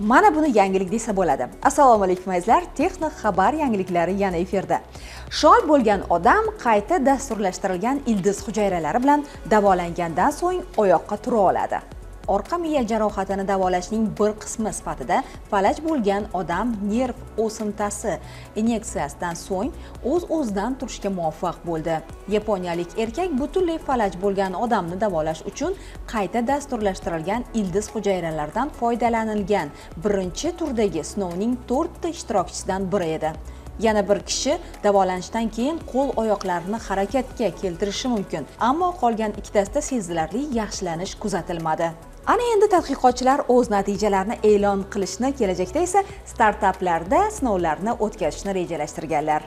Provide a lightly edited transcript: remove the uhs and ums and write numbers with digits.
Mana buni yangilik desa bo'ladi. Assalomu alaykum azizlar, Texnik xabar yangiliklari yana efirda. Shol bo'lgan odam qayta dasturlashtirilgan ildiz hujayralari bilan davolangandan so'ng oyoqqa tura oladi. Orqa miya jarohatini davolashning bir qismi sifatida falaj bo'lgan odam nerv o'simtasi inyeksiyasidan so'ng o'z-o'zidan turishga muvaffaq bo'ldi. Yaponiyalik erkak butunlay falaj bo'lgan odamni davolash uchun qayta dasturlashtirilgan ildiz hujayralaridan foydalanilgan birinchi turdagi sinovning 4 ta ishtirokchisidan biri edi. Yana bir kishi davolanishdan keyin qo'l-oyoqlarini harakatga keltirishi mumkin, ammo qolgan ikkitasida sezilarli yaxshilanish kuzatilmadi. Ana endi tadqiqotchilar o'z natijalarini e'lon qilishni, kelajakda esa startaplarda sinovlarni o'tkazishni rejalashtirganlar.